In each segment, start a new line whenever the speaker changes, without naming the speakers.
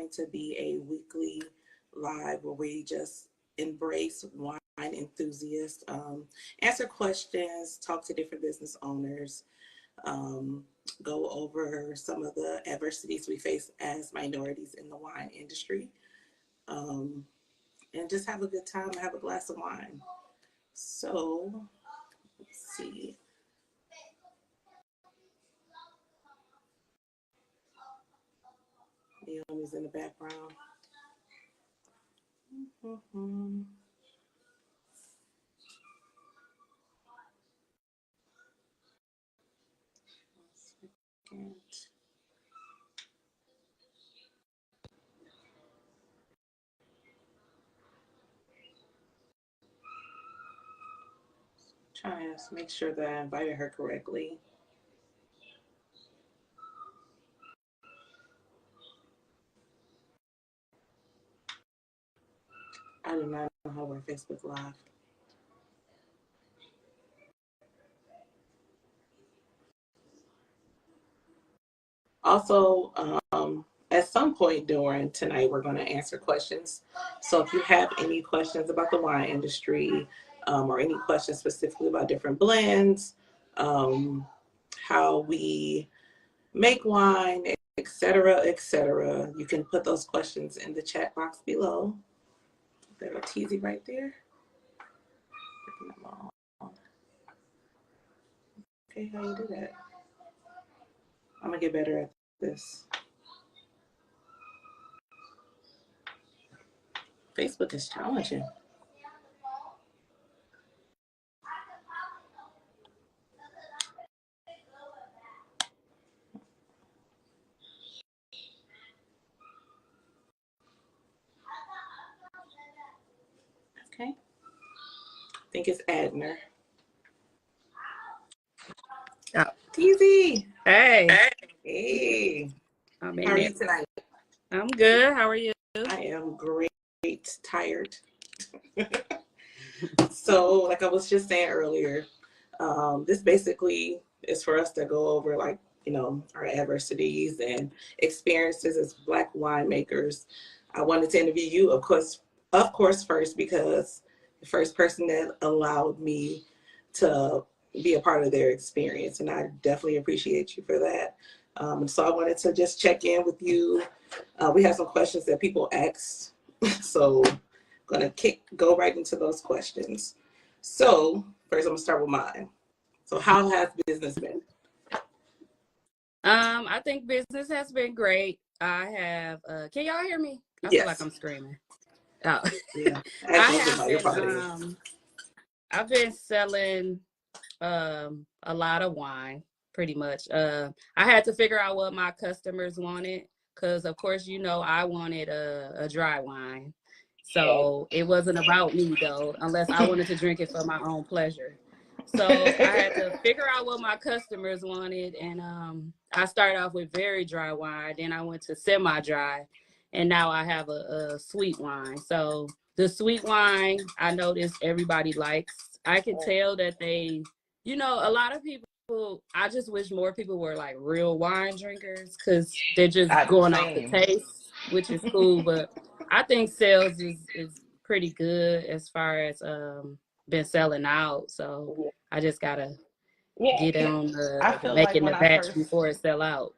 going to be a weekly live where we just embrace wine enthusiasts, answer questions, talk to different business owners, go over some of the adversities we face as minorities in the wine industry, and just have a good time and have a glass of wine. So, let's see. Naomi's in the background. Mm-hmm. Trying to make sure that I invited her correctly. I do not know how we're Facebook Live. Also, at some point during tonight, we're going to answer questions. So if you have any questions about the wine industry, or any questions specifically about different blends, how we make wine, etc., you can put those questions in the chat box below. There's a teasy right there. Okay, how you do that? I'm gonna get better at this. Facebook is challenging. Okay. I think it's Adner.
Oh.
Teasy.
Hey.
Hey.
How
are you tonight?
I'm good. How are you?
I am great. Tired. So, like I was just saying earlier, this basically is for us to go over, like, you know, our adversities and experiences as Black winemakers. I wanted to interview you, of course, first, because the first person that allowed me to be a part of their experience, and I definitely appreciate you for that. So I wanted to just check in with you. We have some questions that people asked, so I'm gonna go right into those questions. So first, I'm gonna start with mine. So how has business been?
I think business has been great. I have. Can y'all hear me? I feel like I'm screaming. Oh,
yeah.
I've been selling a lot of wine, pretty much. I had to figure out what my customers wanted, because of course, you know, I wanted a dry wine. So it wasn't about me though, unless I wanted to drink it for my own pleasure. So I had to figure out what my customers wanted, and I started off with very dry wine. Then I went to semi-dry, and now I have a sweet wine. So the sweet wine, I noticed everybody likes. I can tell that they, you know, a lot of people, I just wish more people were like real wine drinkers, because they're just going off the taste, which is cool. But I think sales is pretty good as far as been selling out. So I just gotta get on making the batch before it sell out.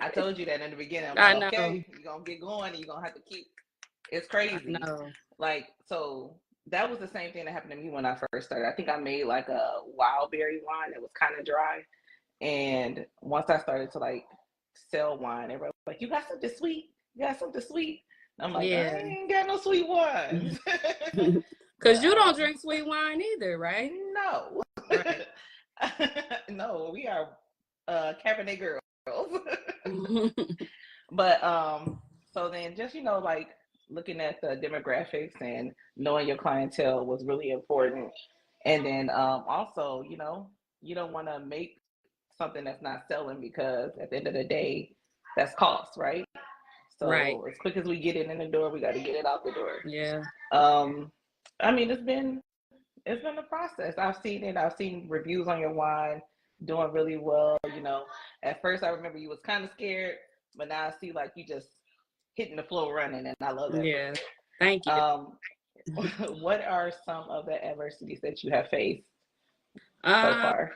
I told you that in the beginning.
I know.
Okay, you're gonna get going and you're gonna have to keep. It's crazy. Like, so that was the same thing that happened to me when I first started. I think I made like a wild berry wine that was kind of dry. And once I started to like sell wine, everybody was like, you got something sweet? You got something sweet? And I'm like, I ain't got no sweet wine.
Because you don't drink sweet wine either, right?
No. Right. No, we are Cabernet girls. But so then just, you know, like looking at the demographics and knowing your clientele was really important. And then also, you know, you don't want to make something that's not selling, because at the end of the day, that's cost, right? So as quick as we get it in the door, we got to get it out the door.
Yeah.
I mean, it's been a process. I've seen it. I've seen reviews on your wine doing really well. You know, at first I remember you was kind of scared, but now I see like you just hitting the floor running, and I love that for
Yeah. Thank you.
you. What are some of the adversities that you have faced so
Um,
far?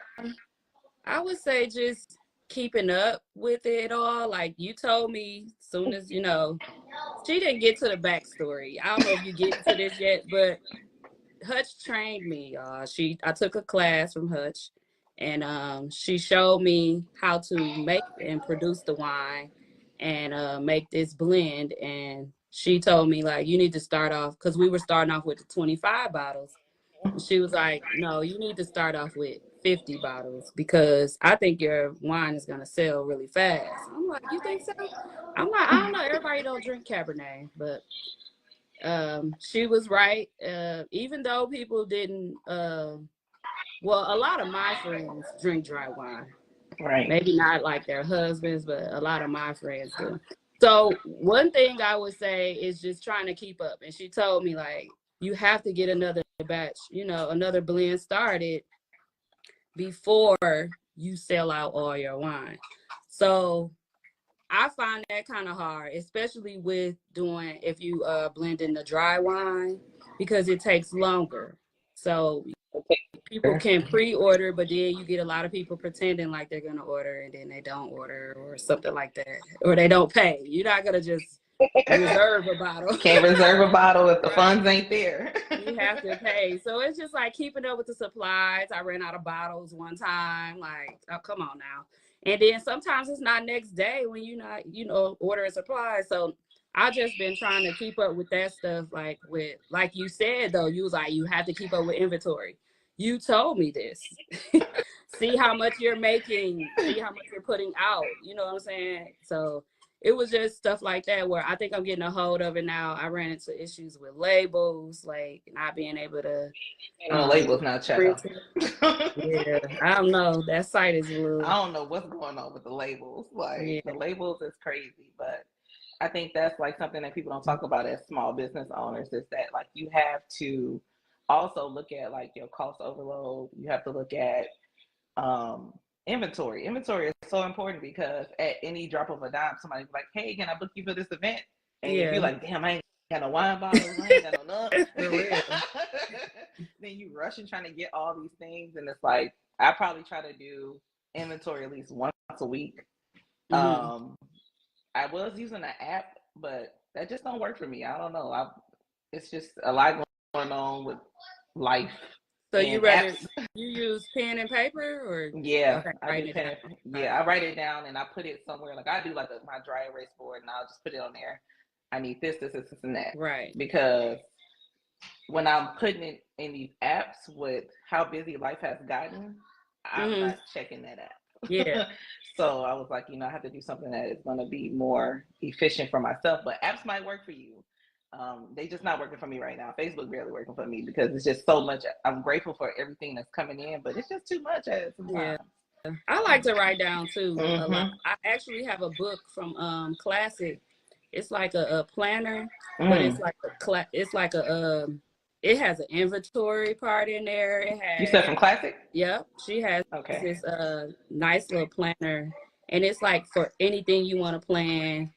I would say just keeping up with it all. Like you told me, soon as she didn't get to the backstory. I don't know if you get into this yet, but Hutch trained me. I took a class from Hutch, and she showed me how to make and produce the wine, and make this blend. And she told me like you need to start off because we were starting off with the 25 bottles. And she was like, "No, you need to start off with 50 bottles because I think your wine is gonna sell really fast." I'm like, "You think so?" I'm like, "I don't know. Everybody don't drink Cabernet, but." She was right. Even though people didn't, well, a lot of my friends drink dry wine.
Right.
Maybe not like their husbands, but a lot of my friends do. So one thing I would say is just trying to keep up. And she told me like, you have to get another batch, another blend started before you sell out all your wine. So I find that kind of hard, especially with doing if you blend in the dry wine because it takes longer. So people can pre-order, but then you get a lot of people pretending like they're gonna order and then they don't order or something like that, or they don't pay. You're not gonna just reserve a bottle.
Can't reserve a bottle if the
Right.
funds ain't there.
You have to pay. So it's just like keeping up with the supplies. I ran out of bottles one time. Like, oh, come on now. And then sometimes it's not next day when you're not, ordering supplies. So I just been trying to keep up with that stuff. Like you said, though, you was like, you have to keep up with inventory. You told me this. See how much you're making. See how much you're putting out. You know what I'm saying? So it was just stuff like that where I think I'm getting a hold of it now. I ran into issues with labels, like not being able to
No labels now, child.
print it. Yeah, I don't know. That site is a
I
little.
don't know what's going on with the labels. Like
Yeah,
the labels is crazy, but I think that's like something that people don't talk about as small business owners is that like you have to also look at like your cost overload. You have to look at um, inventory. Inventory is so important because at any drop of a dime, somebody's like, "Hey, can I book you for this event?" And if you're
yeah,
like, "Damn, I ain't got no wine bottles, I ain't got no none,"
for real.
then you rushing trying to get all these things, and it's like I probably try to do inventory at least once a week.
Mm-hmm.
I was using an app, but that just don't work for me. I don't know. It's just a lot going on with life
So you
and
rather
apps.
you use pen and paper or
Yeah,
okay,
I do
writing it
pen.
down?
Yeah,
Right.
I write it down and I put it somewhere. Like I do like my dry erase board, and I'll just put it on there. I need this, and that.
Right.
Because when I'm putting it in these apps with how busy life has gotten, I'm
Mm-hmm.
not checking that
Yeah.
app. So I was like, I have to do something that is going to be more efficient for myself. But apps might work for you. They just not working for me right now. Facebook barely working for me because it's just so much. I'm grateful for everything that's coming in, but it's just too much at some
Yeah.
time.
I like to write down too a lot.
Mm-hmm.
I actually have a book from Classic. It's like a planner, but
Mm.
it's like it has an inventory part in there. It
You said
has
from Classic?
Yep, she has
Okay.
this nice little planner, and it's like for anything you want to plan.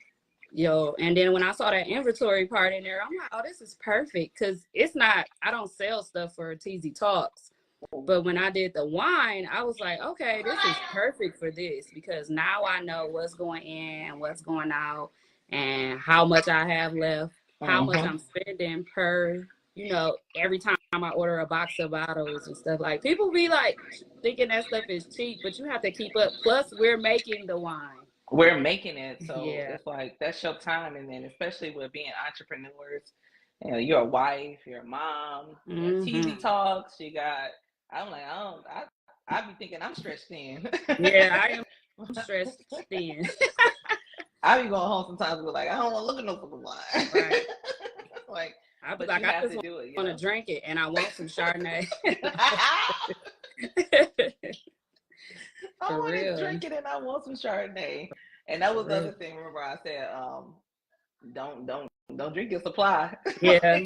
And then when I saw that inventory part in there, I'm like, oh, this is perfect because I don't sell stuff for TZ Talks. But when I did the wine, I was like, okay, this is perfect for this because now I know what's going in, what's going out, and how much I have left, how much
Mm-hmm.
I'm spending per, every time I order a box of bottles and stuff. Like people be like thinking that stuff is cheap, but you have to keep up. Plus, we're making the wine.
We're making it, so
Yeah.
it's like that's your time, and then especially with being entrepreneurs, you're a wife, you're a mom, you got
Hmm.
TV talks, you got. I'm like, I be thinking I'm stretched thin.
Yeah, I am stressed thin.
I be going home sometimes and be like, I don't want to look at no fucking wine.
Right.
Like,
I be
but
like,
you
I
have
just
to do it,
want to drink it, and I want some Chardonnay.
I
For
want to
real.
drink it and I want some Chardonnay. And that
For
was the
real.
other thing. Remember, I said, don't drink your supply.
Yeah.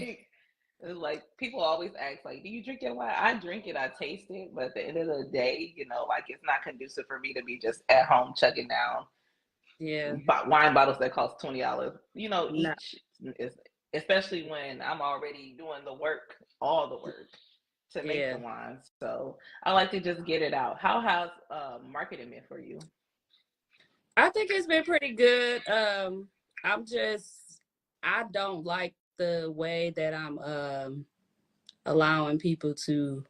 like people always ask, like, do you drink your wine? I drink it, I taste it, but at the end of the day, like it's not conducive for me to be just at home chugging down
Yeah.
wine bottles that cost $20,
No.
each. Is, especially when I'm already doing the work, all the work to make the
Yeah.
wine. So I like to just get it out. How has marketing been for you?
I think it's been pretty good. I don't like the way that I'm allowing people to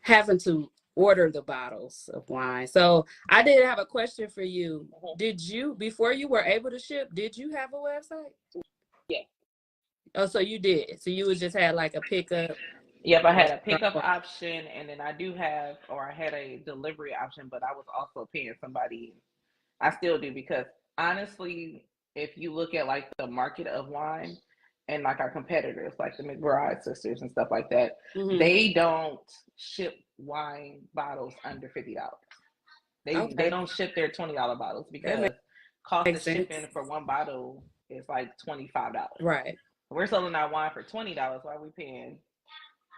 having to order the bottles of wine. So I did have a question for you. Did you, before you were able to ship, did you have a website?
Yeah.
Oh, so you did. So you was just had like a pickup.
Yep, I had a pickup option, and then I had a delivery option, but I was also paying somebody. I still do, because honestly, if you look at like the market of wine and like our competitors, like the McBride sisters and stuff like that, they don't ship wine bottles under $50. They don't ship their $20 bottles, because cost of shipping for one bottle is like $25.
Right.
We're selling our wine for $20. Why are we paying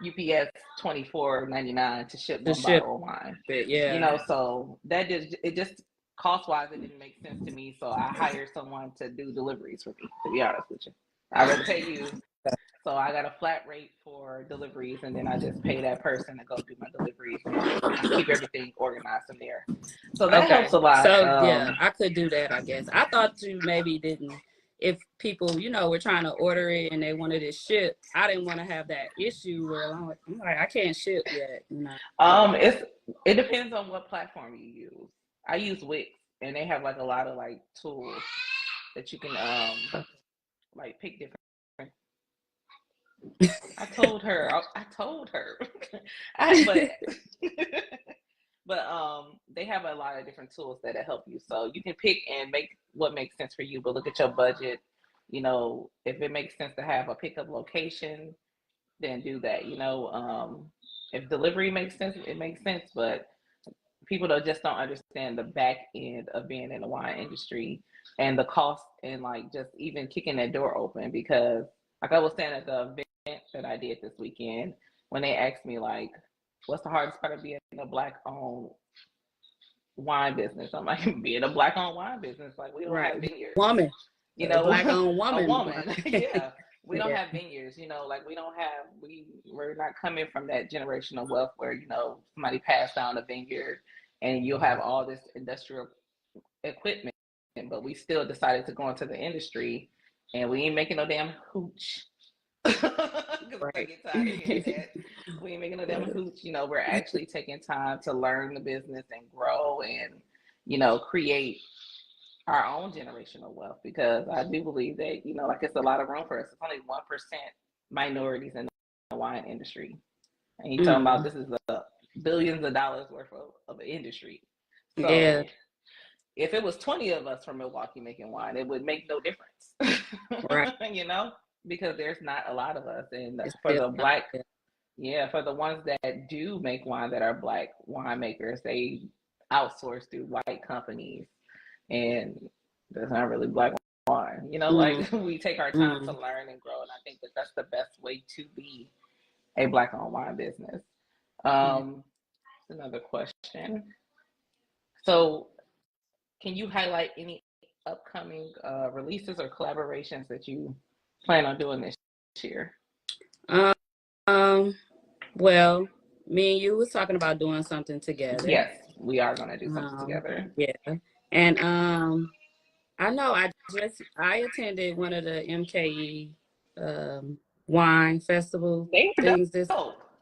UPS $24.99 to ship one bottle of wine?
Yeah.
So it just cost wise, it didn't make sense to me. So I hired someone to do deliveries for me, to be honest with you. I would pay you. So I got a flat rate for deliveries, and then I just pay that person to go do my deliveries and keep everything organized from there. So that helps a lot.
So yeah, I could do that, I guess. I thought you maybe didn't. If people, were trying to order it and they wanted it shipped, I didn't want to have that issue where I'm like, I can't ship yet.
It depends on what platform you use. I use Wix, and they have like a lot of like tools that you can like pick different. I told her. But they have a lot of different tools that help you. So you can pick and make what makes sense for you, but look at your budget. If it makes sense to have a pickup location, then do that. If delivery makes sense, it makes sense. But people just don't understand the back end of being in the wine industry and the cost, and like just even kicking that door open. Because like I was saying at the event that I did this weekend, when they asked me like, what's the hardest part of being a Black-owned wine business? I'm like, being a Black-owned wine business, like we don't have vineyards.
Woman.
Black-owned
woman.
A woman. Yeah. We don't have vineyards, like we're not coming from that generational wealth where, somebody passed down a vineyard and you'll have all this industrial equipment, but we still decided to go into the industry, and we ain't making no damn hooch.
Right.
We ain't making no damn hooch. We're actually taking time to learn the business and grow and, create our own generational wealth, because I do believe that, like it's a lot of room for us. It's only 1% minorities in the wine industry. And you're talking about this is billions of dollars worth of an industry. So if it was 20 of us from Milwaukee making wine, it would make no difference. Right. Because there's not a lot of us. And for the for the ones that do make wine that are Black winemakers, they outsource through white companies. And that's not really Black wine. Like we take our time to learn and grow. And I think that that's the best way to be a Black-owned wine business. Another question. So can you highlight any upcoming releases or collaborations that you plan on doing this year?
Well, me and you was talking about doing something together.
Yes, we are going to do something together.
Yeah. And I know I attended one of the MKE wine festival things.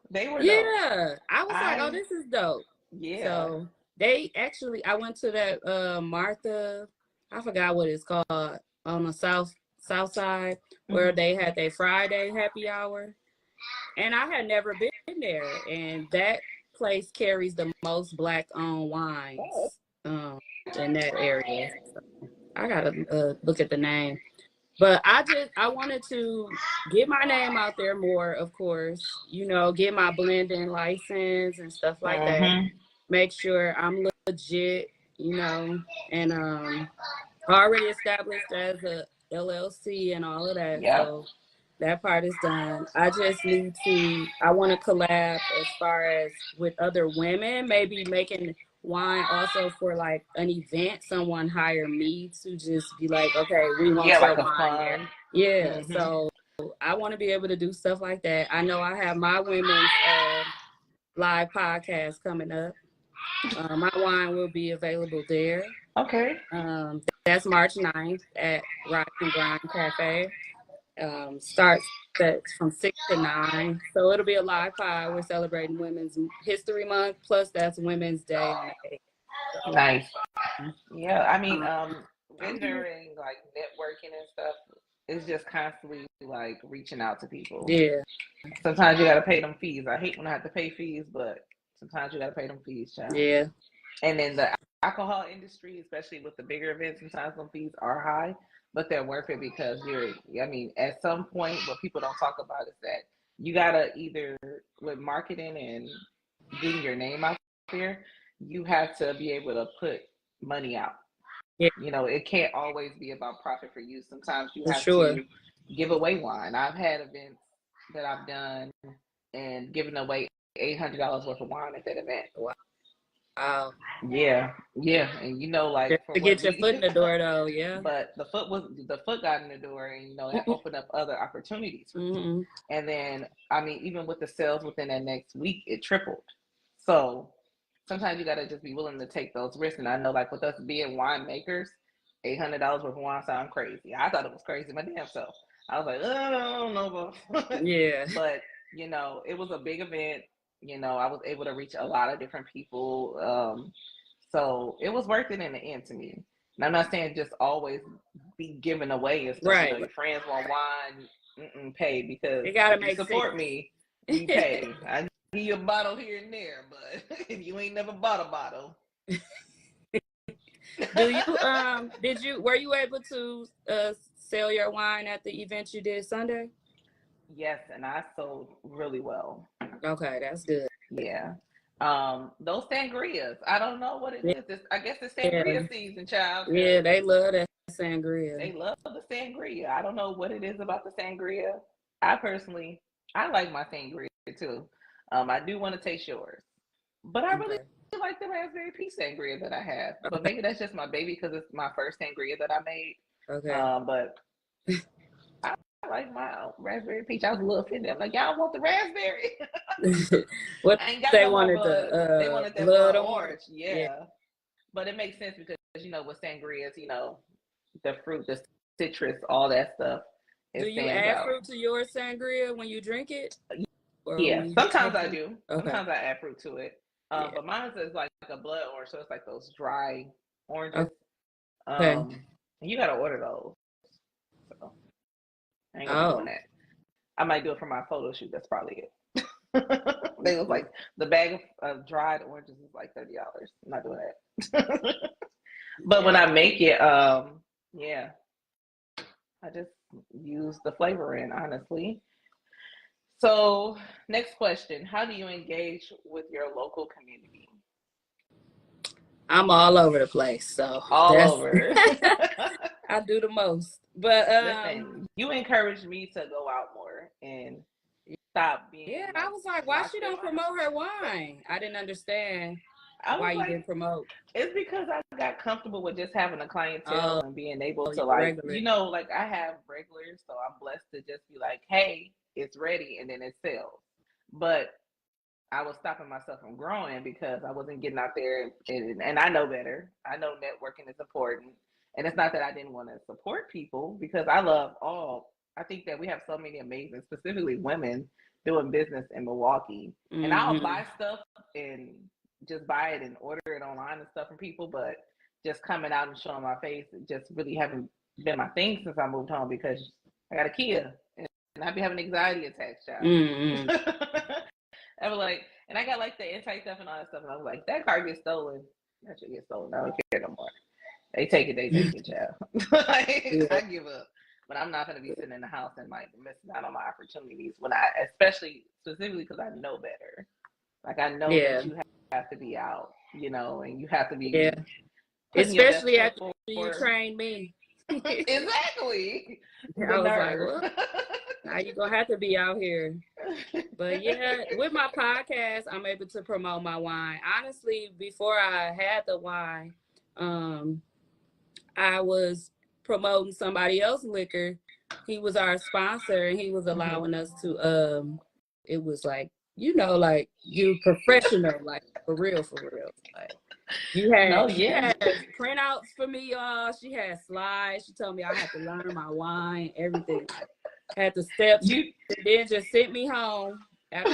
They were
dope. I was like, oh, this is dope.
Yeah.
So I went to that Martha, I forgot what it's called, on the south side, where they had their Friday happy hour. And I had never been there. And that place carries the most Black-owned wines in that area. So I gotta look at the name. But I wanted to get my name out there more, of course, get my blending license and stuff like that. Make sure I'm legit, and already established as a LLC and all of that. Yep. So that part is done. I just I want to collab as far as with other women, maybe making wine also for like an event. Someone hire me to just be like, okay, we want
Yeah,
your
like a
wine there.
fun.
Yeah.
Mm-hmm.
So I want to be able to do stuff like that. I know I have my women's live podcast coming up. My wine will be available there.
Okay.
That's March 9th at Rise and Grind Cafe. Starts from 6 to 9. So it'll be a live pod. We're celebrating Women's History Month. Plus, that's Women's Day on the 8th. So,
Nice. Yeah, I mean,
I'm
vendoring, like networking and stuff, is just constantly like reaching out to people.
yeah.
Sometimes you gotta pay them fees. I hate when I have to pay fees, but sometimes you gotta pay them fees, child.
Yeah.
And then the alcohol industry, especially with the bigger events, sometimes some fees are high, but they're worth it because at some point, what people don't talk about is that you gotta either, with marketing and getting your name out there, you have to be able to put money out.
Yeah.
It can't always be about profit for you. Sometimes you have
sure.
to give away wine. I've had events that I've done and given away $800 worth of wine at that event.
Wow.
Yeah, and like
to get your foot in the door, though, yeah.
But the foot got in the door, and that opened up other opportunities.
Mm-hmm.
And then, even with the sales within that next week, it tripled. So sometimes you gotta just be willing to take those risks. And I know, like with us being winemakers, $800 worth of wine sound crazy. I thought it was crazy my damn self. I was like, oh, I don't know,
yeah.
But it was a big event. I was able to reach a lot of different people. So it was worth it in the end to me. And I'm not saying just always be giving away and stuff.
Right.
Your friends want wine, pay, because
it gotta
if you support
sense.
me, you pay. I give you a bottle here and there, but if you ain't never bought a bottle.
Were you able to sell your wine at the event you did Sunday?
Yes, and I sold really well.
Okay, that's good.
Yeah. Those sangrias, I don't know what it is. I guess it's sangria season, child.
Yeah, they love that sangria.
They love the sangria. I don't know what it is about the sangria. I like my sangria too. I do want to taste yours, but I really like the raspberry peach sangria that I have. But maybe that's just my baby because it's my first sangria that I made.
Okay.
But I like my raspberry peach. I was a little offended. I'm like, y'all want the raspberry?
What
I ain't got
they
no
wanted
blood. They wanted that blood orange. Yeah. But it makes sense because with sangrias, the fruit, the citrus, all that stuff.
Do you add fruit to your sangria when you drink it?
Yeah, sometimes I do.
Okay.
Sometimes I add fruit to it. But mine is like a blood orange, so it's like those dry oranges.
Okay.
And you gotta order those. So I ain't gonna be doing that. I might do it for my photo shoot. That's probably it. They was like the bag of dried oranges is like $30. I'm not doing that. But when I make it, I just use the flavor in, honestly. So next question, how do you engage with your local community?
I'm all over the place, so
all over.
I do the most. But
listen, you encouraged me to go out more and stop being.
Yeah, I was like, why she don't promote her wine? I didn't understand why you didn't promote.
It's because I got comfortable with just having a clientele and being able to
like
I have regulars, so I'm blessed to just be like, hey, it's ready, and then it sells. But I was stopping myself from growing because I wasn't getting out there, and I know better. I know networking is important, and it's not that I didn't want to support people because I love all. I think that we have so many amazing, specifically women, doing business in Milwaukee, and I'll buy stuff and just buy it and order it online and stuff from people, but just coming out and showing my face, just really haven't been my thing since I moved home because I got a kid and I be having anxiety attacks, child. I was like, and I got like the anti stuff and all that stuff, and I was like, that car gets stolen. That should get stolen. I don't care no more. They take it, child. I give up. But I'm not going to be sitting in the house and like missing out on my opportunities specifically because I know better. Like I know that you have to be out, and you have to be.
Especially after you trained me.
Exactly.
I was like, well, now you're going to have to be out here. But yeah, with my podcast, I'm able to promote my wine. Honestly, before I had the wine, I was promoting somebody else's liquor. He was our sponsor, and he was allowing us to. It was like, like you professional, like for real, like.
No,
She
yeah.
had printouts for me, y'all. She had slides. She told me I had to learn my wine, everything. Like, had the steps, and then just sent me home. After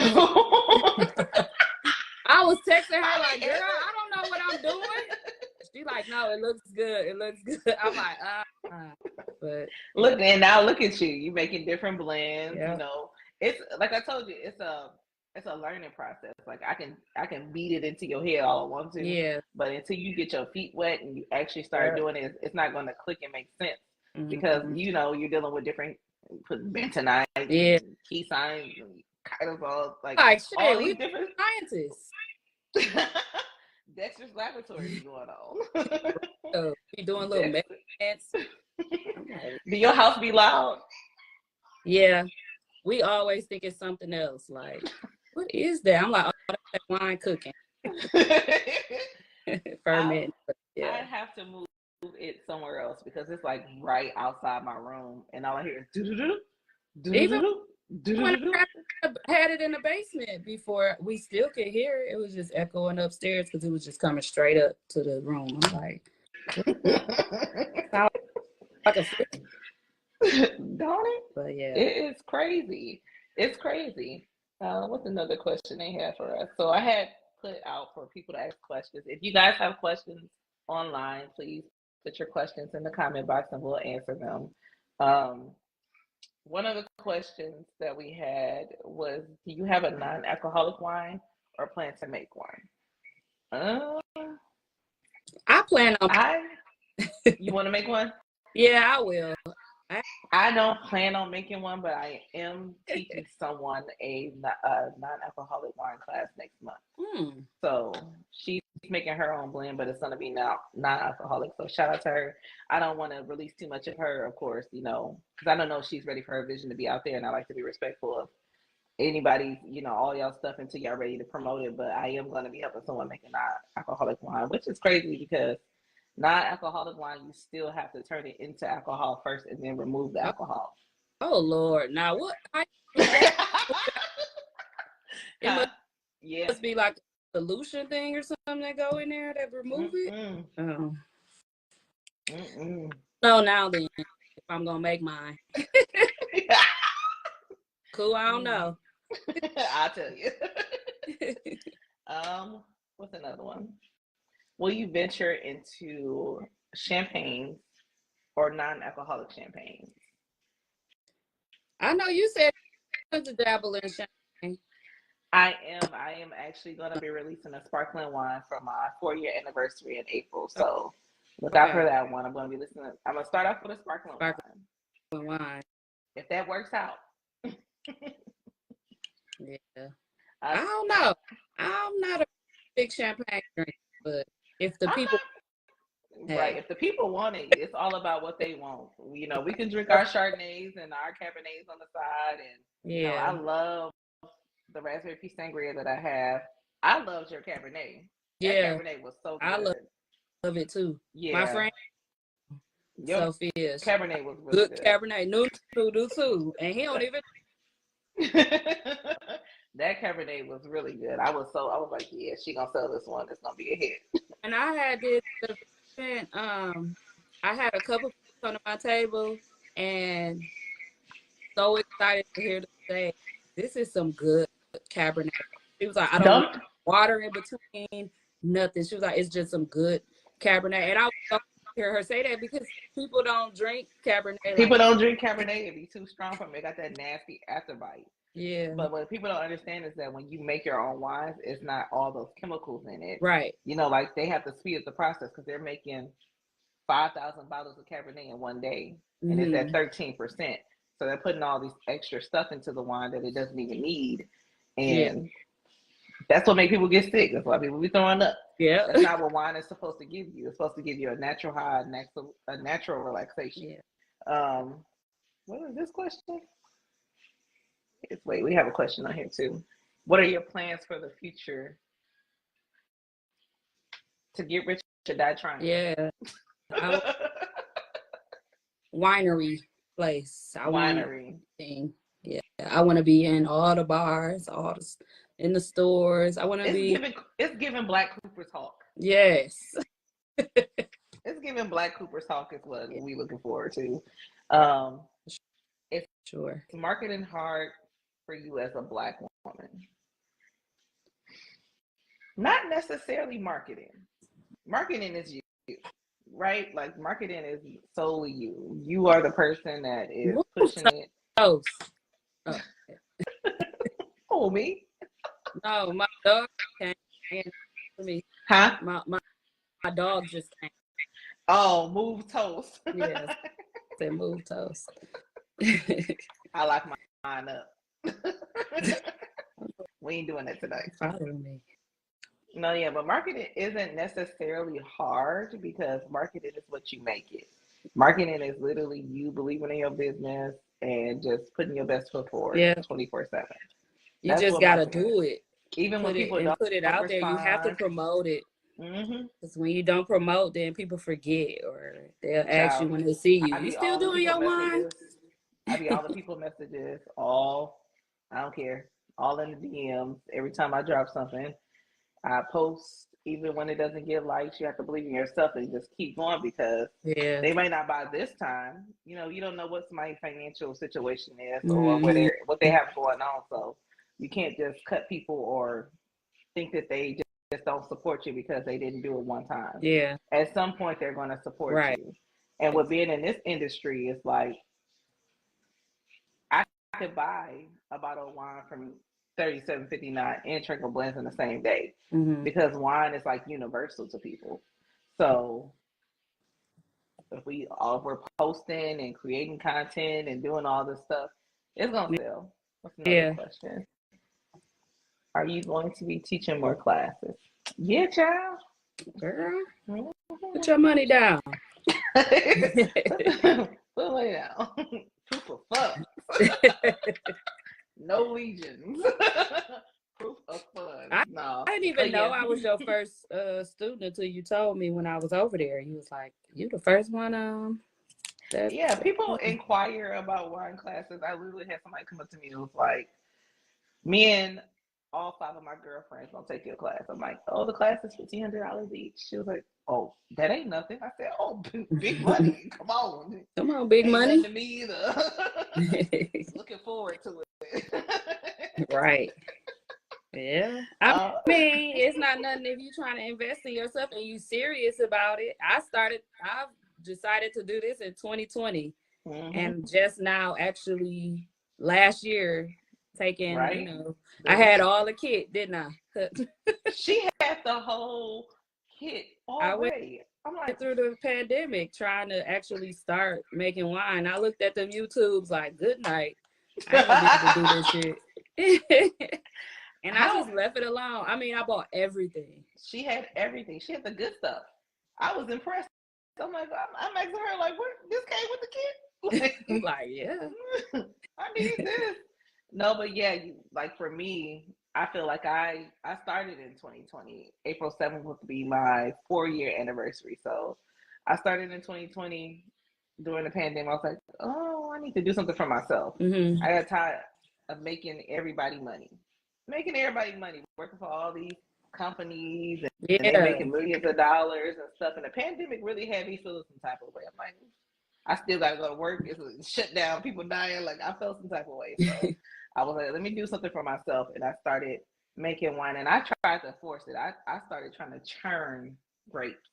I was texting her like, "Girl, I don't know what I'm doing." She like, "No, it looks good. It looks good." I'm like, but
look, and now look at you. You making different blends.
yeah.
It's like I told you. It's a learning process. Like I can beat it into your head all I want to.
Yeah.
But until you get your feet wet and you actually start doing it, it's not going to click and make sense because you're dealing with different bentonites, and key signs, and kitazols, like
shit,
all
we
these different
scientists.
Dexter's laboratory going on.
So we doing little measurements.
Do your house be loud?
Yeah, we always think it's something else. Like, what is that? I'm like, oh, that's that wine cooking. Ferment.
I have to move it somewhere else because it's like right outside my room, and all I hear is do do
Even
do
when
do.
I had it in the basement before, we still could hear it. It was just echoing upstairs because it was just coming straight up to the room. I'm like, like a flip.
Don't it?
But yeah,
It's crazy. It's crazy. What's another question they had for us? So I had put out for people to ask questions. If you guys have questions online, please put your questions in the comment box and we'll answer them. One of the questions that we had was, do you have a non-alcoholic wine or plan to make one?
I plan on.
You want to make one?
Yeah, I will.
I don't plan on making one, but I am teaching someone a non-alcoholic wine class next month. So she's making her own blend, but it's going to be non-alcoholic. So shout out to her. I don't want to release too much of her, of course, because I don't know if she's ready for her vision to be out there, and I like to be respectful of anybody, all y'all stuff until y'all ready to promote it. But I am going to be helping someone make a non-alcoholic wine, which is crazy because non-alcoholic wine, you still have to turn it into alcohol first and then remove the alcohol.
Oh Lord! Now what? It must be like a solution thing or something that go in there that remove it. Oh. So now then, if I'm gonna make mine, cool. I don't know.
I'll tell you. What's another one? Will you venture into champagne or non-alcoholic champagne?
I know you said to dabble in champagne.
I am actually going to be releasing a sparkling wine for my 4-year anniversary in April. So look out for that one. I'm going to start off with a sparkling
wine.
If that works out.
Yeah. I don't know. I'm not a big champagne drinker, but if the people
if the people want it, it's all about what they want. We can drink our Chardonnays and our Cabernets on the side, and I love the raspberry peach sangria that I have. I loved your Cabernet. That Cabernet was so good.
I love it too.
Yeah.
My friend Sophia's
Cabernet was really good.
Cabernet, noodle too, and he don't even.
That Cabernet was really good. I was like, yeah, she gonna sell this one. It's gonna be a hit.
And I had this event. I had a couple on my table, and so excited to hear them say, "This is some good Cabernet." She was like, "I don't want water in between, nothing." She was like, "It's just some good Cabernet," and I was hear her say that because people don't drink Cabernet.
People don't drink Cabernet. It'd be too strong for me. It got that nasty afterbite.
Yeah.
But what people don't understand is that when you make your own wines, it's not all those chemicals in it.
Right.
Like they have to speed up the process because they're making 5,000 bottles of Cabernet in one day, and it's at 13%. So they're putting all these extra stuff into the wine that it doesn't even need, and that's what makes people get sick. That's why people be throwing up.
Yeah.
That's not what wine is supposed to give you. It's supposed to give you a natural high, a natural relaxation.
Yeah.
What is this question? Wait, we have a question on here too. What are your plans for the future? To get rich or die trying?
Yeah. Winery place.
Winery.
Yeah. I want to be in all the bars, in the stores. I want to be.
It's giving Black Cooper's Hawk.
Yes.
It's giving Black Cooper's Hawk is what we looking forward to. It's
sure.
It's marketing hard for you as a Black woman. Not necessarily marketing. Marketing is you, right? Like marketing is solely you. You are the person that is pushing it.
Oh.
Oh, me?
No, my dog came to me.
Huh?
My dog just came.
Oh, move toast.
Yes. They move toast.
I like mine up. We ain't doing that tonight.
Follow me.
No, yeah, but marketing isn't necessarily hard because marketing is what you make it. Marketing is literally you believing in your business and just putting your best foot forward 24/7.
You just gotta do it.
Even when people don't
put it out there, you have to promote it. Because when you don't promote, then people forget or they'll ask you when they see you. You still doing your wine?
I be all the people messages, I don't care, all in the DMs. Every time I drop something, I post, even when it doesn't get likes, you have to believe in yourself and just keep going because they might not buy this time. You know, you don't know what somebody's financial situation is or what they have going on. So you can't just cut people or think that they just don't support you because they didn't do it one time.
Yeah.
At some point, they're going to support you. And with being in this industry, it's like, I could buy a bottle of wine from $37.59 and Trinkle Blends in the same day because wine is like universal to people. So if we're posting and creating content and doing all this stuff, it's gonna sell. What's another question? Are you going to be teaching more classes? Yeah, child.
Girl, put your money down.
Put it down. Proof of funds. No legions. Proof of funds. No.
I didn't even know I was your first student until you told me when I was over there. You was like, you the first one.
People inquire about wine classes. I literally had somebody come up to me and was like, me and all 5 of my girlfriends don't take your class. I'm like, oh, the class is $1,500 each. She was like, oh, that ain't nothing. I said, oh, big money. Come on.
Come on, big money.
To me either. Looking forward to it.
Right. Yeah. I mean, it's not nothing if you're trying to invest in yourself and you serious about it. I've decided to do this in 2020 and just now actually last year taking, I had all the kit, didn't I?
She had the whole kit already.
I'm like, through the pandemic trying to actually start making wine. I looked at them YouTubes like, good night. I ain't gonna be able to do this shit. And I just left it alone. I mean, I bought everything.
She had everything. She had the good stuff. I was impressed. I'm like, I'm asking her, like, what? This came with the kit?
Like, yeah.
I need this. No, but yeah, like for me, I feel like I started in 2020. April 7th would be my 4-year anniversary. So I started in 2020 during the pandemic. I was like, oh, I need to do something for myself. I got tired of making everybody money, working for all these companies and they making millions of dollars and stuff. And the pandemic really had me feeling some type of way. I'm like, I still got to go to work. It's shut down, people dying. Like I felt some type of way. So I was like, let me do something for myself. And I started making wine and I tried to force it. I started trying to churn grapes.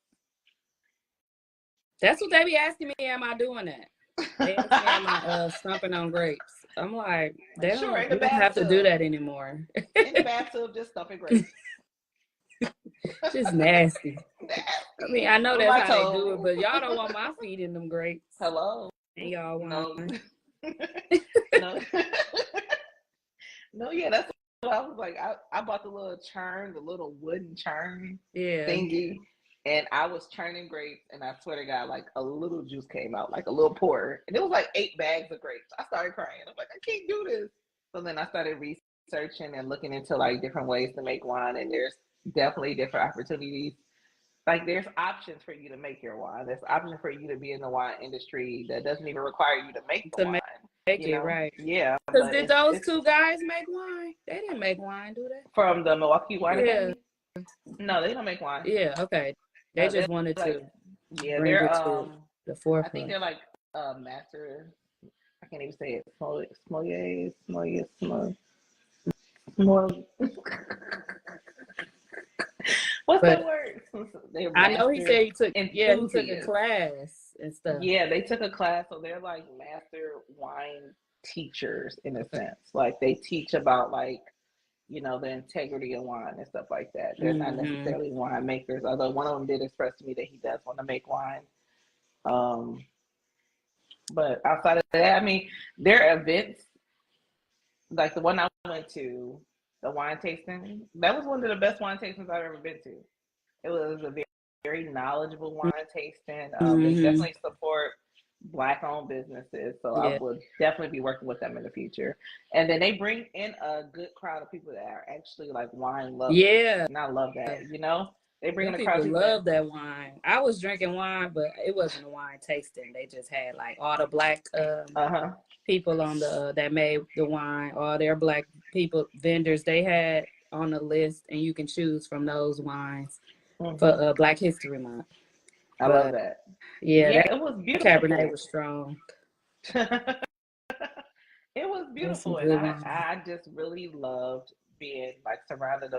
That's what they be asking me. Am I doing that? They ask me, am I stomping on grapes? I'm like, they don't have to do that anymore.
In the bathtub, just stomping grapes.
Just nasty. I mean, I know that's how they do it, but y'all don't want my feet in them grapes.
Hello.
And y'all want
No, yeah, that's what I was like. I bought the little wooden churn thingy, and I was churning grapes, and I swear to God, like a little juice came out, like a little pour, and it was like 8 bags of grapes. I started crying. I'm like, I can't do this. So then I started researching and looking into like different ways to make wine, and there's definitely different opportunities. Like there's options for you to make your wine. There's options for you to be in the wine industry that doesn't even require you to make the
To
wine.
make
You
it
know,
right.
yeah.
Because
But
did
it's
those
it's
two guys make wine? They didn't make wine, do they?
from the Milwaukee Wine
Yeah.
Academy. No, they don't make wine.
Yeah. Okay. They
No, they're
just wanted
like,
to
yeah,
bring
they're
it to the
I think
forefront.
they're like master. I can't even say it. Sommeliers, sommeliers, sommeliers. What's
But
that word? They're
I know he
master
said he took a
enthusiasts.
class and stuff.
Yeah, they took a class, so they're like master wine teachers in a sense. Like they teach about like, the integrity of wine and stuff like that. They're not
Mm-hmm.
necessarily winemakers, although one of them did express to me that he does want to make wine. But outside of that, I mean, their events, like the one I went to, the wine tasting, that was one of the best wine tastings I've ever been to. It was a very, very knowledgeable wine tasting. They
Mm-hmm.
definitely support Black-owned businesses, so I
Yeah.
would definitely be working with them in the future. And then they bring in a good crowd of people that are actually like wine lovers,
Yeah.
and I love that. They bring
Them
in a crowd
people
of people that.
love that wine. I was drinking wine, but it wasn't a wine tasting. They just had like all the black people on the that made the wine, all their black people vendors they had on the list, and you can choose from those wines for Black History Month.
I love
But
that.
yeah,
Yeah,
that
it was
Cabernet
beautiful.
was strong.
It was
It was some
beautiful, and
good
I
wine.
I just really loved being like surrounded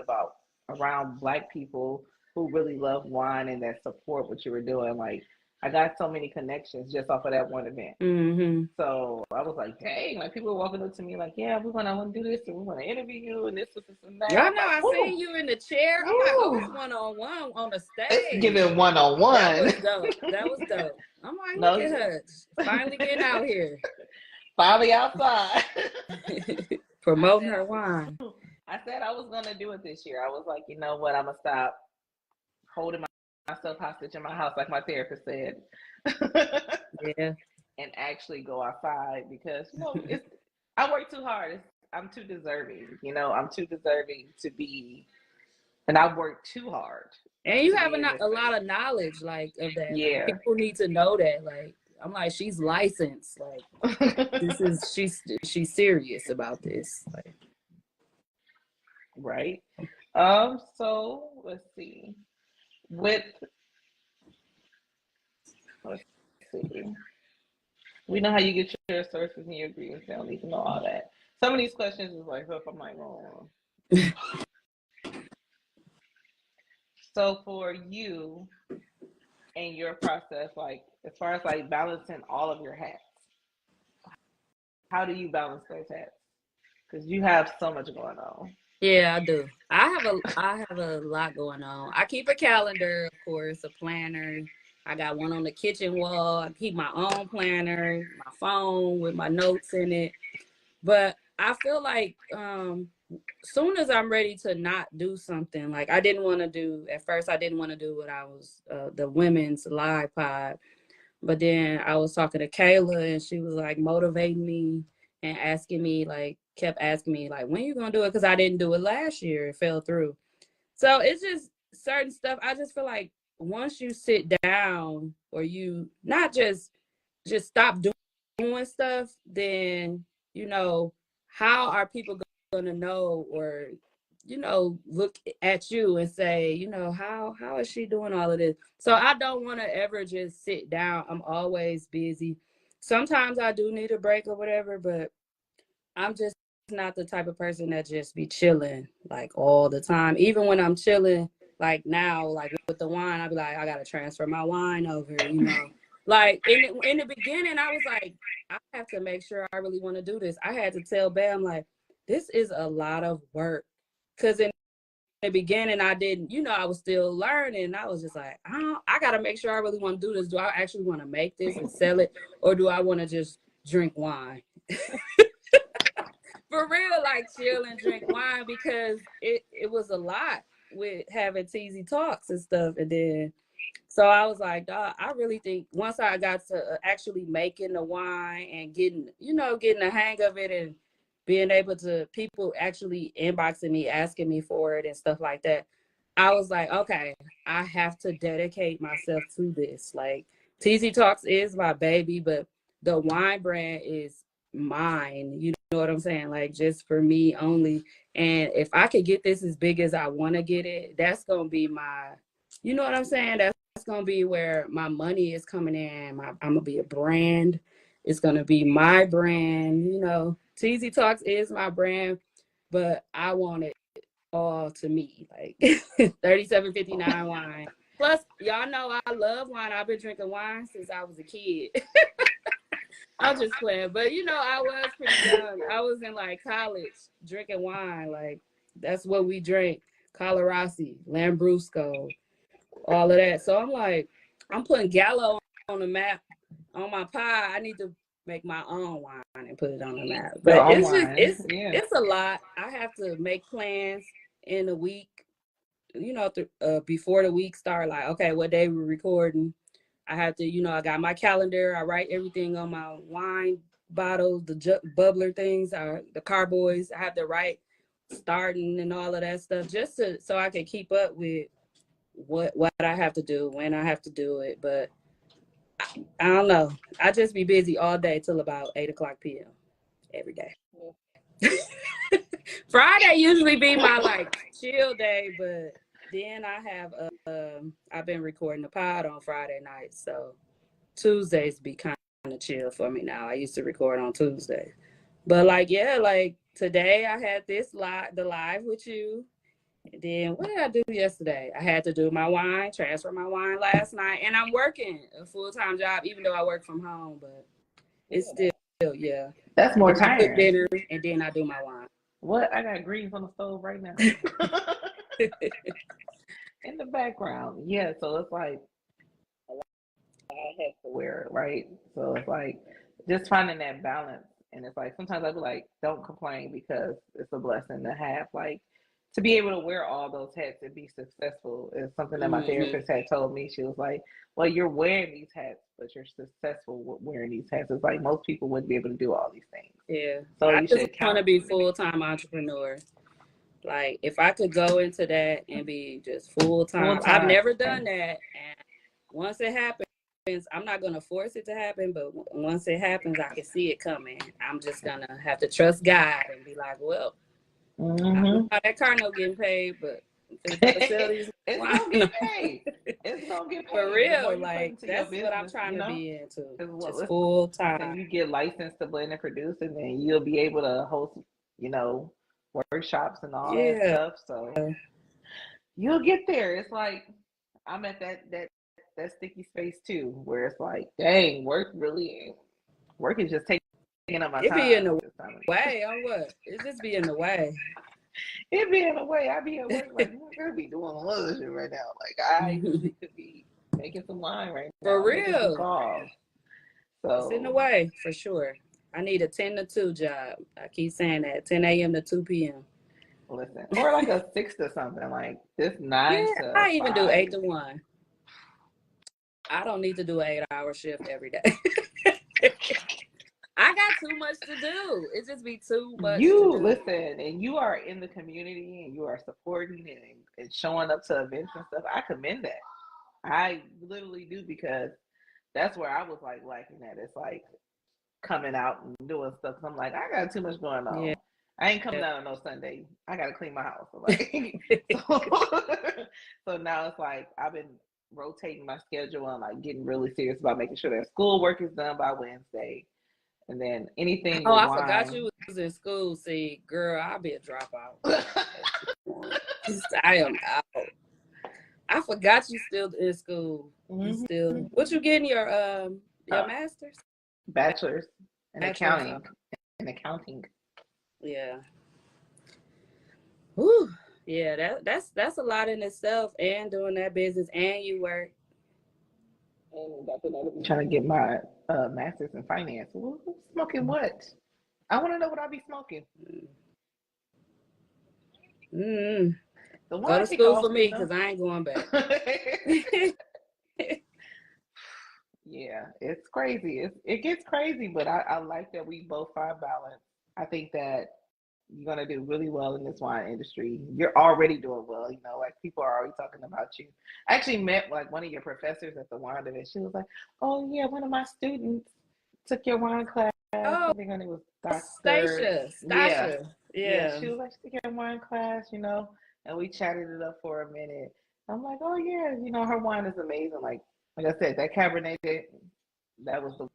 around Black people who really love wine and that support what you were doing. Like I got so many connections just off of that one event.
Mm-hmm.
So I was like, dang, like people were walking up to me like, yeah, we're gonna want to do this and we're gonna interview you and this and that.
I
I'm
know.
like,
I
woo,
seen you in the chair. I'm like, oh, it's
woo.
1-on-1 on the
It's
stage.
giving one on
That
one.
was dope. That was dope. I'm like, look
No,
at her, finally getting out here,
finally outside.
promoting her wine.
I said I was gonna do it this year. I was like, you know what? I'm gonna stop holding myself hostage in my house, like my therapist said,
Yeah.
and actually go outside because I work too hard. I'm too deserving. I'm too deserving to be, and I work too hard
And you
to
have
be in this
a
space.
lot of knowledge, like of that. Like
Yeah.
people need to know that. Like I'm like, she's licensed. Like she's serious about this. Like
Right. So let's see. With let's see. We know how you get your sources and your agreements. They don't need to know all that. Some of these questions is like, if I'm like, oh. So for you and your process, like as far as like balancing all of your hats, how do you balance those hats? Because you have so much going on.
yeah, I do. I have a lot going on. I keep a calendar, of course, a planner. I got one on the kitchen wall. I keep my own planner, my phone with my notes in it. But I feel like soon as I'm ready to not do something, like I didn't want to do at first, I didn't want to do what I was the women's live pod. But then I was talking to Kayla and she was like motivating me and asking me, like, kept asking me, like, when you gonna do it? Because I didn't do it last year. It fell through. So it's just certain stuff. I just feel like once you sit down or you not just stop doing stuff, then how are people going to know or look at you and say, how is she doing all of this? So I don't want to ever just sit down. I'm always busy. Sometimes I do need a break or whatever, but I'm just not the type of person that just be chilling like all the time. Even when I'm chilling, like now, like with the wine, I'll be like, I gotta transfer my wine over. Like in the beginning, I was like, I have to make sure I really want to do this. I had to tell Bam, like, this is a lot of work. Cause in the beginning, I didn't, I was still learning. I was just like, I gotta make sure I really want to do this. Do I actually want to make this and sell it? Or do I want to just drink wine? For real, like chill and drink wine because it was a lot with having teasy talks and stuff. And then, so I was like, dog, I really think once I got to actually making the wine and getting the hang of it and being able to, people actually inboxing me, asking me for it and stuff like that, I was like, okay, I have to dedicate myself to this. Like, TZ Talks is my baby, but the wine brand is mine. You know what I'm saying? Like, just for me only. And if I could get this as big as I want to get it, that's going to be my, you know what I'm saying? That's going to be where my money is coming in. I'm going to be a brand. It's going to be my brand. You know, TZ Talks is my brand, but I want it all to me, like 37.59 wine. Plus, y'all know I love wine. I've been drinking wine since I was a kid. I'm just playing, but you know, I was pretty young. I was in like college drinking wine. Like, that's what we drank: Colorasi, Lambrusco, all of that. So I'm like, I'm putting Gallo on the map on my pie. I need to make my own wine and put it on the map.
Your
But
own
it's just
wine. Yeah.
it's a lot. I have to make plans in a week, you know, before the week start. Like, okay, what day we're recording. I have to, you know, I got my calendar. I write everything on my wine bottles, the bubbler things, the carboys. I have to write starting and all of that stuff just so I can keep up with what I have to do, when I have to do it. But I don't know. I just be busy all day till about 8:00 p.m. every day. Friday usually be my like chill day, but then I have I've been recording the pod on Friday night, so Tuesdays be kind of chill for me now. I used to record on Tuesdays, but like, yeah, like today I had the live with you. And then what did I do yesterday? I had to do my wine, transfer my wine last night, and I'm working a full-time job, even though I work from home, but it's still, yeah.
That's more
Then I cook
time.
dinner, and then I do my wine.
What? I got greens on the stove right now. In the background. Yeah, so it's like I have to wear it, right? So it's like just finding that balance. And it's like sometimes I'd be like, don't complain because it's a blessing to have like to be able to wear all those hats and be successful is something that my therapist had told me. She was like, well, you're wearing these hats, but you're successful with wearing these hats. It's like most people wouldn't be able to do all these things.
Yeah.
So
I
you
just
should
want
count.
to be full-time entrepreneur. Like, if I could go into that and be just full-time. I've never done that. And once it happens, I'm not going to force it to happen, but once it happens, I can see it coming. I'm just going to have to trust God and be like, well, I don't know how that car no getting paid, but
it's gonna get paid. It's gonna get paid.
For real, like that's business, what I'm trying to be into. Just full time.
You get licensed to blend and produce, and then you'll be able to host, you know, workshops and all that stuff. So you'll get there. It's like I'm at that sticky space too, where it's like, dang, work is just taking up my time.
It be in the way. On what? It just be in the way.
It be in the way. I be at work like I'm gonna be doing a lot of shit right now. Like I usually could be making some wine right now.
For real.
Making some calls. So
it's in the way for sure. I need a 10 to 2 job. I keep saying that 10 a.m. to 2 p.m.
Listen, or like a 6 to something. Like this 9 to
I even
5.
do 8 to 1. I don't need to do an 8-hour shift every day. I got too much to do. It just be too much.
You listen, and you are in the community, and you are supporting and showing up to events and stuff. I commend that. I literally do because that's where I was like lacking at. It's like coming out and doing stuff. I'm like, I got too much going on. Yeah. I ain't coming out on no Sunday. I gotta clean my house. Like, so now it's like I've been rotating my schedule and like getting really serious about making sure that schoolwork is done by Wednesday. And then anything.
Oh, I forgot you was in school. See, girl, I'll be a dropout. I am out. I forgot you still in school. You still. What you getting your master's?
Bachelor's in accounting. In accounting.
Yeah. Whew. Yeah, that's a lot in itself, and doing that business, and you work.
And trying to get my master's in finance. Well, smoking what? I want to know what I be smoking.
Go to school for me because I ain't going back.
Yeah, it's crazy. It gets crazy, but I like that we both find balance I think that you're gonna do really well in this wine industry. You're already doing well, like people are already talking about you. I actually met like one of your professors at the wine division. She was like, "Oh yeah, one of my students took your wine class. I
Oh,
think her name was Dr.
Stacia.
Yeah,
Stasha.
yeah."
Yeah.
She was like, "She took your wine class, and we chatted it up for a minute." I'm like, "Oh yeah, her wine is amazing." Like I said, that Cabernet, that was the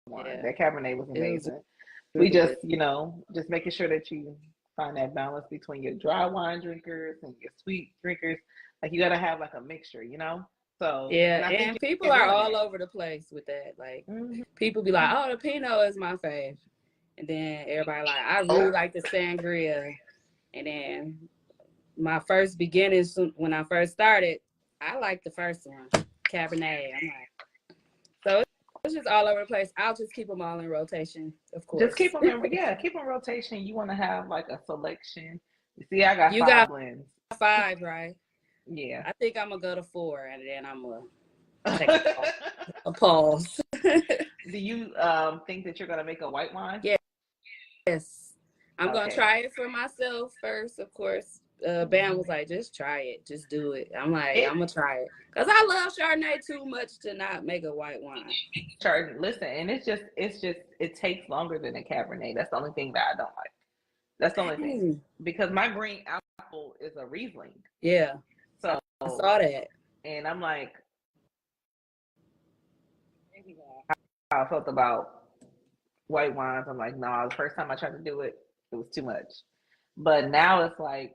one.
Yeah.
That Cabernet was
It was
amazing. We
really
just,
good.
just making sure that you find that balance between your dry wine drinkers and your sweet drinkers. Like you gotta have like a mixture. So,
Yeah,
and I think
and people
you're
are
doing
all
that.
over the place with that. Like
Mm-hmm.
people be like, "Oh, the Pinot is my fave," and then everybody like, "I really
Oh,
like the Sangria." And then my first beginnings when I first started, I liked the first one, Cabernet. I'm like, so it's just all over the place. I'll just keep them all in rotation, of
just keep
course.
them in, yeah, keep them rotation. You want to have like a selection. You see, I got
You
5
got
blends.
5, right?
Yeah.
I think I'm gonna go to 4, and then I'm gonna take a pause.
Do you think that you're gonna make a white wine?
Yes, I'm gonna
Okay.
try it for myself first, of course. Bam was like, just try it, just do it. I'm like,
It
I'm gonna try it because I love Chardonnay too much to not make a white wine.
listen, and it takes longer than a Cabernet. That's the only thing that I don't like. That's the only thing.
Dang.
Because my green apple is a Riesling.
Yeah,
So,
I saw that.
and I'm like, how I felt about white wines. I'm like, nah, the first time I tried to do it, it was too much. But now it's like,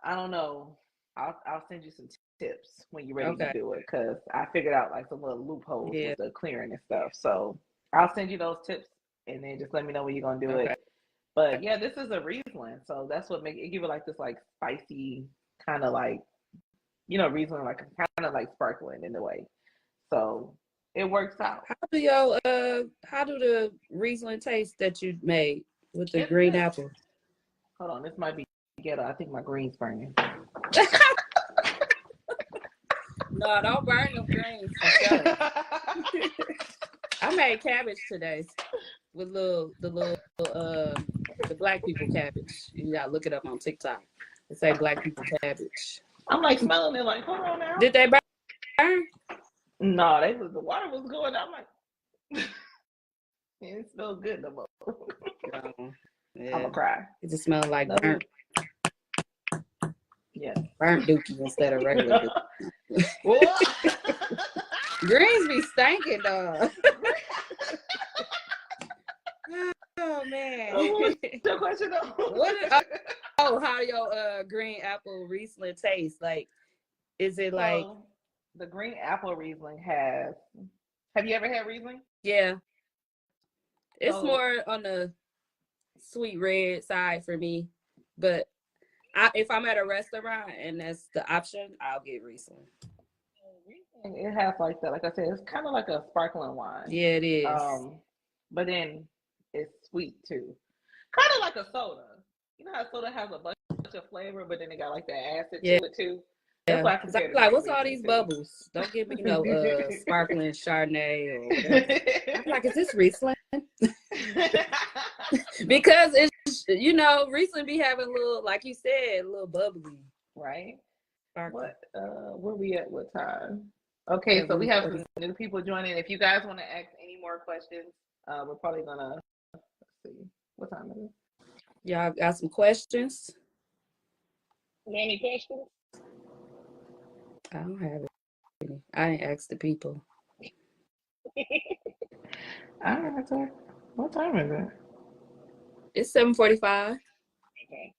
I don't know. I'll send you some tips when you're ready to
Okay.
do it because I figured out like some little loopholes
Yeah.
with the clearing and stuff. So I'll send you those tips and then just let me know when you're gonna do
Okay.
it. But yeah, this is a Riesling, so that's what make it give it like this like spicy kind of like Riesling like kind of like sparkling in a way. So it works out.
How do the Riesling taste that you made with the
It's
green
good.
apple?
Hold on, this might be ghetto. I think my green's burning.
No, don't burn them greens for sure. I made cabbage today with the black people cabbage. You gotta look it up on TikTok. It say black people cabbage.
I'm like smelling it like, hold on now.
Did they burn?
No, the water was going. I'm like, it smells good no more.
No. Yeah.
I'm gonna cry.
It just smells like burnt
Yeah.
burnt dookie instead of regular dookie. Greens be stinking, dog. Oh man.
What's your question though?
How your green apple Riesling taste? Like, is it like?
So, the green apple Riesling has. Have you ever had Riesling?
Yeah, it's
So,
more on the sweet red side for me. But if I'm at a restaurant and that's the option, I'll get Riesling.
Riesling, it has like that. Like I said, it's kind of like a sparkling wine.
Yeah, it is.
But then it's sweet too. Kind of like a soda. You know how soda has a bunch of flavor, but then it got like that acid
Yeah.
to it too. That's why I compare it to
like,
green
what's all
Riesling
these
too.
bubbles? Don't give me no sparkling Chardonnay or whatever. I'm like, is this Riesling? Because it's Riesling be having a little, like you said, a little bubbly.
Right?
Sparkling.
Where we at? What time? Okay, so we have some new people joining. If you guys want to ask any more questions, we're probably gonna let's see. What time is it?
Y'all got some questions?
Any questions?
I don't have any. I ain't asked the people.
What time is it?
It's 7:45.
Okay.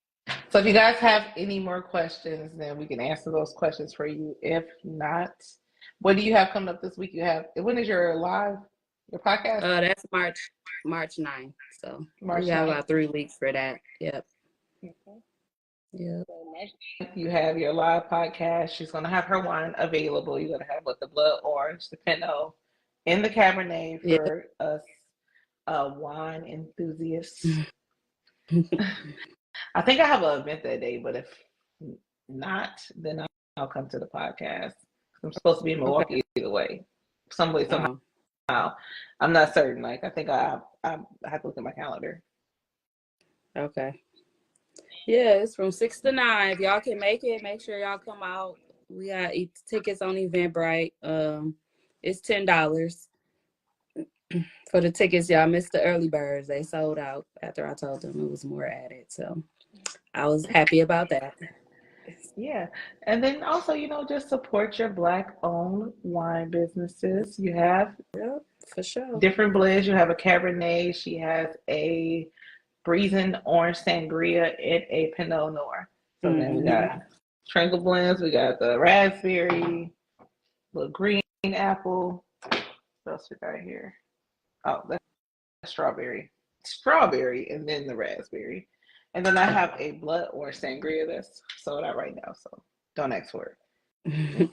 So if you guys have any more questions, then we can answer those questions for you. If not, what do you have coming up this week? When is your podcast?
That's March 9th. So
March
we have
9th.
about 3 weeks for that. Yep.
Okay.
Yep.
So March 9th, you have your live podcast. She's gonna have her wine available. You're gonna have the blood orange, the Pinot, and the Cabernet for us wine enthusiasts. I think I have an event that day, but if not, then I'll come to the podcast. I'm supposed to be in Milwaukee either way, some way, somehow. I'm not certain. Like I think I have to look at my calendar.
Okay. Yeah, it's from 6 to 9. If y'all can make it, make sure y'all come out. We got tickets on Eventbrite. It's $10 for the tickets. Y'all missed the early birds. They sold out after I told them it was more added. So I was happy about that.
Yeah. And then also, just support your Black owned wine businesses. You have
Yep, for sure.
different blends. You have a Cabernet. She has a Breezing Orange Sangria and a Pinot Noir. So then we
Mm-hmm.
got Triangle blends. We got the raspberry, the green apple. What else we got here? Oh, that's strawberry. Strawberry and then the raspberry. And then I have a blood orange sangria that's sold out right now. So don't ask for it.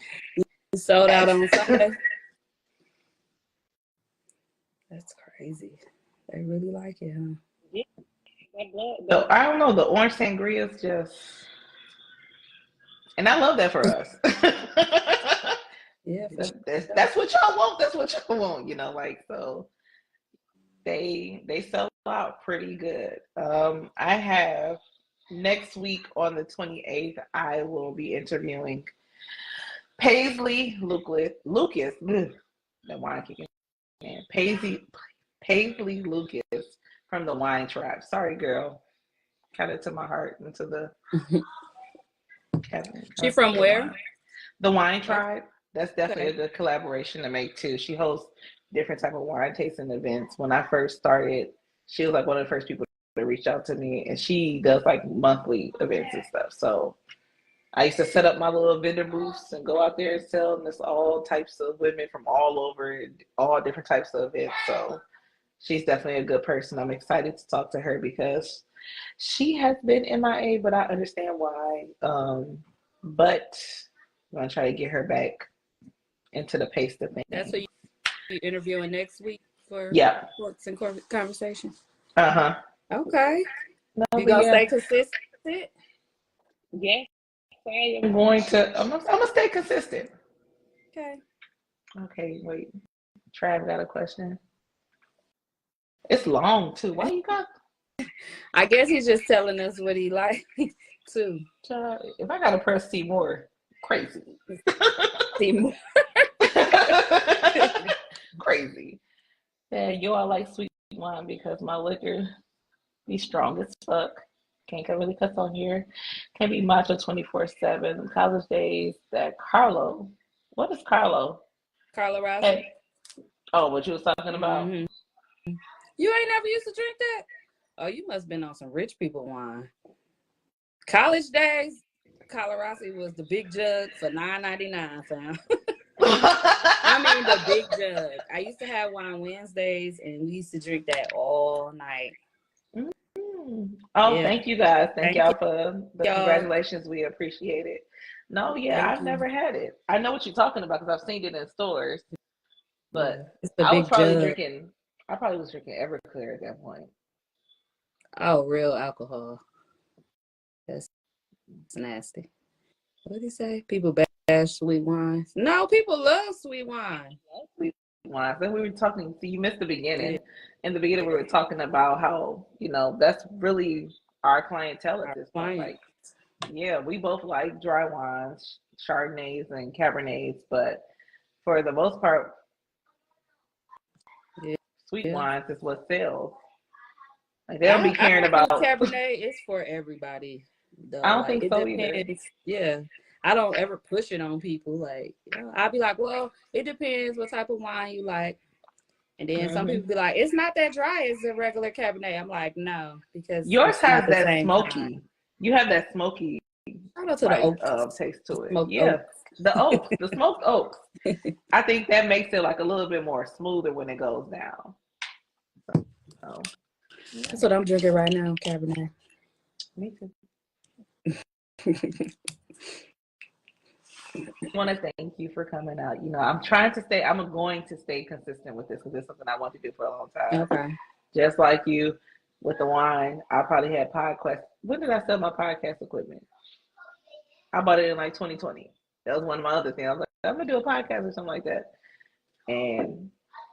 Sold out on Sunday. That's crazy. They really like it, huh?
Yeah, so I don't know. The orange sangria is just, and I love that for us.
Yeah, for sure.
That's what y'all want. That's what y'all want. So they sell out pretty good. I have next week on the 28th. I will be interviewing Paisley Lucas. The wine kicking in. Paisley Lucas from the Wine Tribe. Sorry, girl. Cut it to my heart and to the.
She from where?
The Wine Tribe. That's definitely
Okay.
a good collaboration to make too. She hosts different type of wine tasting events. When I first started, she was like one of the first people to reach out to me, and she does like monthly events and stuff. So I used to set up my little vendor booths and go out there and sell, and it's all types of women from all over, all different types of events. So she's definitely a good person. I'm excited to talk to her because she has been MIA, but I understand why. But I'm gonna try to get her back into the pace of things.
That's what you interviewing next week for
Yeah.
Corks and Conversations.
Uh-huh.
Okay.
No,
You
but
gonna
yeah.
stay consistent?
Yes, I am going to. I'm gonna stay consistent.
Okay.
Okay, wait. Trav got a question. It's long too. Why you got?
I guess he's just telling us what he like too.
If I gotta press C more, crazy.
See more.
Crazy. Yeah, you all like sweet wine because my liquor be strong as fuck. Can't really cuss on here. Can't be macho 24/7. College days. That Carlo. What is Carlo?
Carla Rossi.
Hey. Oh, what you was talking about?
Mm-hmm. You ain't never used to drink that? Oh, you must have been on some rich people wine. College days, Colorado was the big jug for $9.99, fam. I mean the big jug. I used to have wine Wednesdays, and we used to drink that all night.
Oh,
yeah.
Thank you guys. Thank y'all for the
y'all.
congratulations. We appreciate it. No, yeah,
Thank
I've
you.
never had it. I know what you're talking about because I've seen it in stores. But
it's the
I
big
was probably
jug.
drinking. I probably was drinking Everclear at that point.
Oh, real alcohol. That's nasty. What did he say? People bash sweet wines. No, people love sweet wine.
Sweet wines. Then we were talking. See, you missed the beginning. In the beginning, we were talking about how that's really our clientele at this point. Like, yeah, we both like dry wines, Chardonnays and Cabernets, but for the most part, sweet wines is what sells. Like they don't be caring about
Cabernet. It's for everybody, though.
I don't think so either.
Yeah, I don't ever push it on people. Like, I'll be like, well, it depends what type of wine you like. And then some people be like, it's not that dry as a regular Cabernet. I'm like, no, because
yours has that smoky.
Kind.
You have that smoky.
Shout out to the oaks.
Taste to it.
Smoked
Yeah,
oaks.
the oaks, the smoked oaks. I think that makes it like a little bit more smoother when it goes down. So, yeah.
That's what I'm drinking right now, Cabernet.
Me too. I want to thank you for coming out. I'm trying to stay. I'm going to stay consistent with this because it's something I want to do for a long time.
Okay.
Just like you with the wine, I probably had podcast. When did I sell my podcast equipment? I bought it in like 2020. That was one of my other things. I was like, I'm gonna do a podcast or something like that. And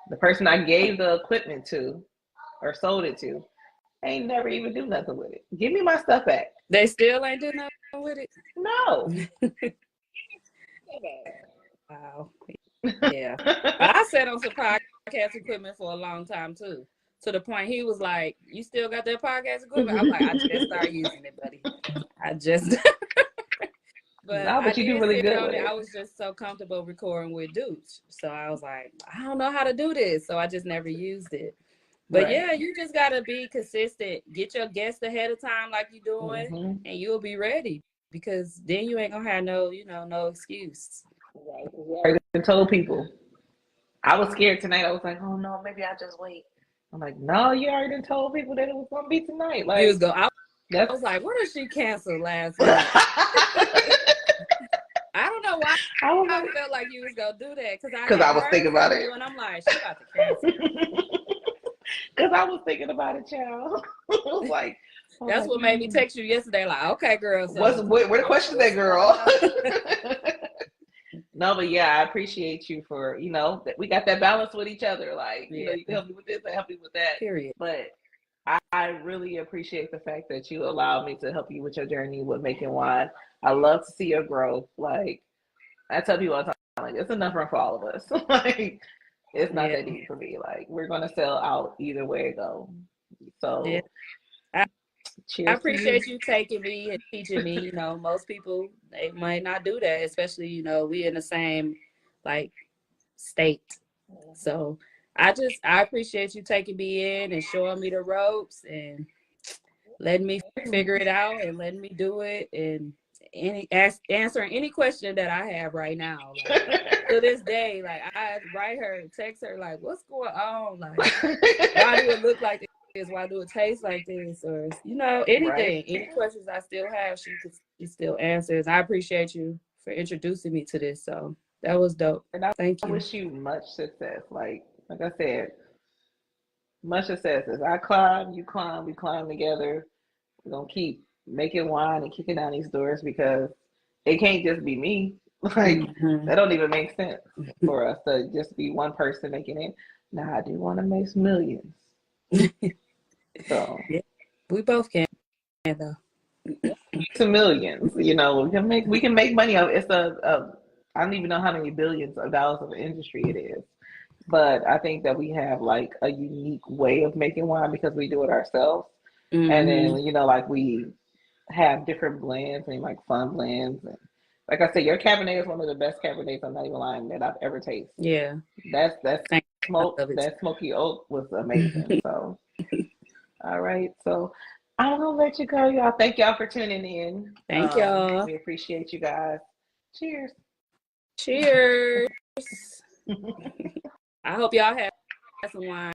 the person I gave the equipment to or sold it to ain't never even do nothing with it. Give me my stuff back.
They still ain't do nothing with it?
No.
Wow. Yeah. I sat on some podcast equipment for a long time too. To the point he was like, "You still got that podcast equipment?" I'm like, "I just started using it, buddy. I just." But
No,
I
but you do
did
really
sit
good
on
with
it.
it.
I was just so comfortable recording with dudes. So I was like, I don't know how to do this. So I just never used it. But
Right.
yeah, you just gotta be consistent. Get your guests ahead of time like you're doing,
Mm-hmm.
and you'll be ready. Because then you ain't gonna have no excuse.
Right. We already told people. I was scared tonight. I was like, oh no, maybe I'll just wait. I'm like, no, you already told people that it was gonna be tonight. Like,
You was go. I was like, what if she canceled last week? I don't know why I felt like you was gonna do that because
I was thinking about it,
you, and I'm like, she about to cancel.
Because I was thinking about it, child. I was like,
that's what made me text you yesterday. Like, okay, girl. So
where the questions at, girl? No, but yeah, I appreciate you for that we got that balance with each other. Like, you can help me with this, I help you with that.
Period.
But I really appreciate the fact that you allowed me to help you with your journey with making wine. I love to see your growth. Like, I tell people all the time, like, it's enough room for all of us. Like, it's not that deep for me. Like, we're gonna sell out either way it goes. So,
I appreciate you taking me and teaching me. Most people, they might not do that, especially we in the same like state. So I appreciate you taking me in and showing me the ropes and letting me figure it out and letting me do it and answering any question that I have right now. Like, to this day, like I write her, text her, like, what's going on? Like, why do it look like this? Why do it taste like this? Or anything,
right.
any questions I still have, she still answers. I appreciate you for introducing me to this. So that was dope.
And I
Thank you.
wish you much success. Like I said, much success. As I climb, you climb, we climb together. We're gonna keep making wine and kicking down these doors because it can't just be me. Like, that don't even make sense for us to just be one person making it. Now I do want to make millions. So
yeah, we both can though.
to millions, we can make money of it's I don't even know how many billions of dollars of industry it is. But I think that we have like a unique way of making wine because we do it ourselves. And then, like we have different blends and like fun blends. And like I said, your Cabernet is one of the best Cabernets, I'm not even lying, that I've ever tasted.
Yeah.
That smoky oak was amazing. So, all right. So I'm going to let you go, y'all. Thank y'all for tuning in.
Thank y'all.
We appreciate you guys. Cheers.
Cheers. I hope y'all have some wine.